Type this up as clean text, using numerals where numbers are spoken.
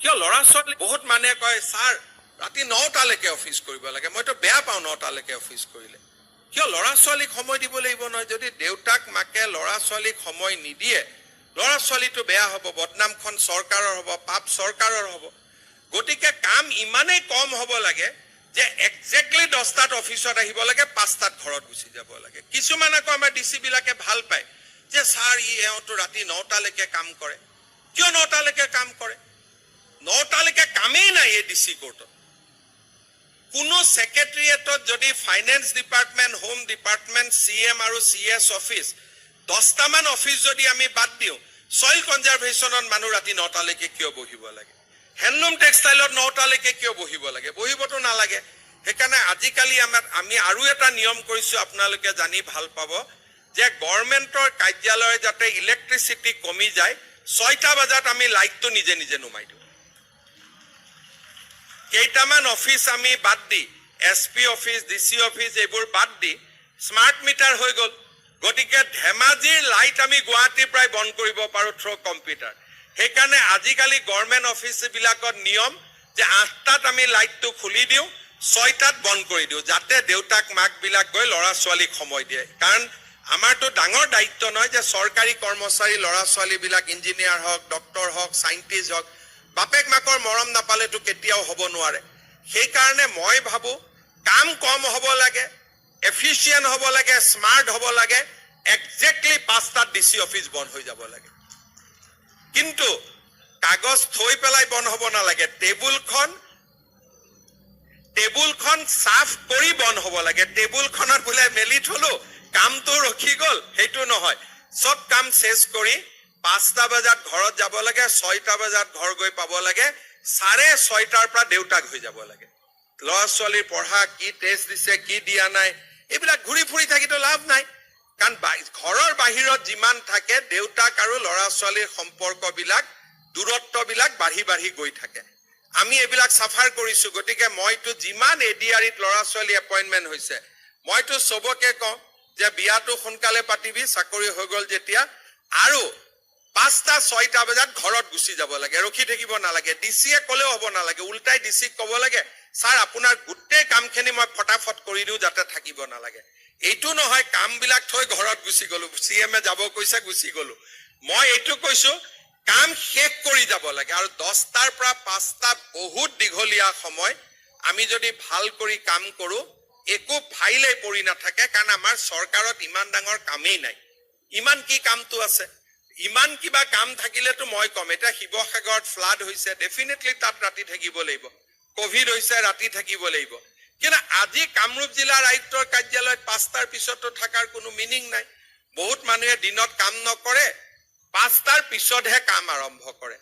কিয় ল'ৰা ছোৱালী বহুত মানুহে কয় ছাৰ ৰাতি 9টালৈকে অফিচ কৰিব লাগে মইতো বেয়া পাওঁ 9টালৈকে অফিচ কৰিলে কিয় ল'ৰা ছোৱালীক সময় দিব লাগিব নহয় যদি দেউতাক মাকে ল'ৰা ছোৱালীক সময় নিদিয়ে ল'ৰা ছোৱালীটো বেয়া হ'ব বদনামখন চৰকাৰৰ হ'ব পাপ চৰকাৰৰ হ'ব গতিকে কাম ইমানেই কম হ'ব লাগে যে এক্সেক্টলি 10টাত অফিচত আহিব লাগে 5টাত ঘৰত গুচি যাব লাগে কিছুমান আকৌ আমাৰ ডিসি বিলাকে ভাল পায় যে ছাৰ এওঁতো ৰাতি 9টালৈকে কাম কৰে কিয় 9টালৈকে কাম কৰে 9টালৈকে কামেই নাই এই ডিসি কোৰ্টত কোনো সেক্ৰেটাৰিয়েটত যদি finance department home department CM আৰু সিএস অফিস 10টামান অফিস যদি আমি বাদ দিওঁ সয়েল কনজাৰভেশ্যনত মানুহ ৰাতি 9টালৈকে কিয় বহিব লাগে হ্যান্ডলুম টেক্সটাইলত 9টালৈকে কিয় বহিব লাগে বহিবতো নালাগে সেইকাৰণে আজিকালি আমি আৰু এটা নিয়ম কৰিছো আপোনালোকে জানি ভাল পাব যে গভৰ্ণমেণ্টৰ কাৰ্যালয় যাতে ইলেক্ট্ৰিচিটি কমি যায় 6টা বজাত আমি লাইটটো নিজে নিজে নুমাই দিওঁ কেইটামান অফিস আমি বাদ দি এসপি অফিস ডিসি অফিস এইবোৰ বাদ দি স্মাৰ্ট মিটাৰ হৈ গল গতিকে ধেমাজিৰ লাইট আমি গুৱাহাটীৰ প্ৰায় বন্ধ কৰিব পাৰো থ্ৰু কম্পিউটাৰ সেইকাৰণে আজিকালি গভৰ্ণমেণ্ট অফিস বিলাকত নিয়ম যে 8টাত আমি লাইটটো খুলি দিওঁ 6টাত বন্ধ কৰি দিওঁ যাতে দেউতাক মাক বিলাক গৈ ল'ৰা ছোৱালীক সময় দিয়ে কাৰণ আমাৰটো ডাঙৰ দায়িত্ব নহয় যে চৰকাৰী কৰ্মচাৰী ল'ৰা ছোৱালী বিলাক ইঞ্জিনিয়াৰ হওক ডক্টৰ হওক সাইন্টিষ্ট হওক বাপেক মাকৰ মৰম নাপালেতো কেতিয়াও হ'ব নোৱাৰে সেই কাৰণে মই ভাবো কাম কম হ'ব লাগে এফিচিয়েন্ট হ'ব লাগে স্মাৰ্ট হ'ব লাগে এক্সেক্টলি 5টাত ডিসি অফিস বন্ধ হৈ যাব লাগে কিন্তু কাগজ থৈ পেলাই বন্ধ হ'ব নালাগে টেবুলখন সাফ কৰি বন্ধ হ'ব লাগে টেবুলখনত বোলে মেলি থলো কামটো ৰখি গল সেইটো নহয় সব কাম শেষ কৰি 5টা বজাত ঘৰত যাব লাগে 6টা বজাত ঘৰ গৈ পাব লাগে 6:30টাৰ পৰা দেউতাক হৈ যাব লাগে ল'ৰা ছোৱালীৰ পঢ়া কি টেষ্ট দিছে কি দিয়া নাই এইবিলাক ঘূৰি ফুৰি থাকিতো লাভ নাই কাৰণ ঘৰৰ বাহিৰত যিমান থাকে দেউতাক আৰু ল'ৰা ছোৱালীৰ সম্পৰ্কবিলাক দূৰত্ববিলাক বাঢ়ি গৈ থাকে আমি এইবিলাক সাফাৰ কৰিছো গতিকে মইতো যিমান এডিআৰিত ল'ৰা ছোৱালী এপইন্টমেন্ট হৈছে মইতো সবকে কওঁ যে বিয়াটো সোনকালে পাতিবি চাকৰি হৈ গল যেতিয়া আৰু 5টা 6টা বজাত ঘৰত গুচি যাব লাগে ৰখি থাকিব নালাগে ডিসিয়ে কলেও হ'ব নালাগে উল্টাই ডিসিক ক'ব লাগে স্যাৰ আপোনাৰ গুটে কামখিনি মই ফটাফট কৰি দিও যাতে থাকিব নালাগে এইটো নহয় কামবিলাক থৈ ঘৰত গুচি গলো সিএমে যাব কৈছে গুচি গলো মই এইটো কৈছো কাম শেষ কৰি যাব লাগে আৰু 10টাৰ পৰা 5টা বহুত দীঘলীয়া সময় আমি যদি ভাল কৰি কাম কৰো একো ফাইলে পৰি নাথাকে কাৰণ আমাৰ চৰকাৰত ইমান ডাঙৰ কামেই নাই ইমান কি কামটো আছে ইমান কিবা কাম থাকিলেতো মই কম এটা শিৱসাগৰত ফ্লাড হৈছে ডেফিনেটলি তাত ৰাতি থাকিব লাগিব কোভিড হৈছে ৰাতি থাকিব লাগিব কিন্তু আজি কামৰূপ জিলাৰ আয়ুক্তৰ কাৰ্যালয়ত 5টাৰ পিছতো থাকাৰ কোনো মিনিং নাই বহুত মানুহে দিনত কাম নকৰে 5টাৰ পিছতহে কাম আৰম্ভ কৰে